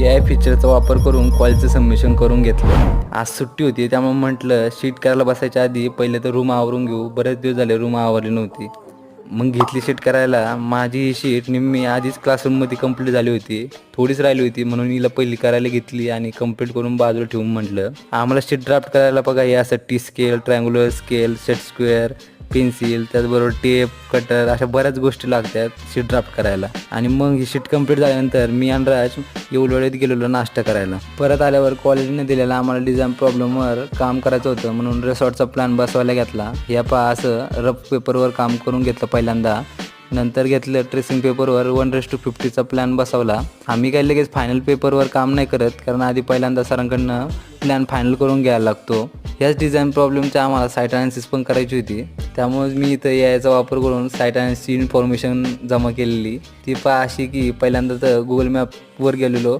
AI फीचरचा वापर करून कॉलेजचं सबमिशन करून घेतलं. आज सुट्टी होती त्यामुळे म्हटलं शीट करायला बसायच्या आधी पहिले तर रूम आवरून घेऊ. बरेच दिवस झाले रूम आवरली नव्हती. मग घेतली शीट करायला. माझी ही शीट निम्मी आधीच क्लासरूममध्ये कंप्लीट झाली होती. थोडीच राहिली होती म्हणून हिला पहिली करायला घेतली आणि कंप्लीट करून बाजूला ठेवून म्हटलं आम्हाला शीट ड्राफ्ट करायला बघा यासाठी scale, triangular scale, set square, pencil, त्याचबरोबर टेप, कटर अशा बऱ्याच गोष्टी लागतात शीट ड्राफ्ट करायला. आणि मग ही शीट कंप्लीट झाल्यानंतर मी आणि राज येवलवाडीत गेलेलो नाश्ता करायला. परत आल्यावर कॉलेजने दिलेला आम्हाला डिझाईन प्रॉब्लेमवर काम करायचं होतं म्हणून रिसॉर्टचा प्लॅन बसवायला घेतला. या पहा असं रफ पेपरवर काम करून घेतलं पहिल्यांदा. नंतर घेतलं ट्रेसिंग पेपरवर 1:50चा प्लॅन बसवला. आम्ही काही लगेच फायनल पेपरवर काम नाही करत कारण आधी पहिल्यांदा सरांकडनं प्लॅन फायनल करून घ्यायला लागतो. याच डिझाईन प्रॉब्लेमच्या आम्हाला साईट अनालिसिस पण करायची होती. त्यामुळे मी इथं याचा वापर करून साईट अनालिसिसची इन्फॉर्मेशन जमा केलेली. ती पहा अशी की पहिल्यांदा तर गुगल मॅपवर गेलेलो.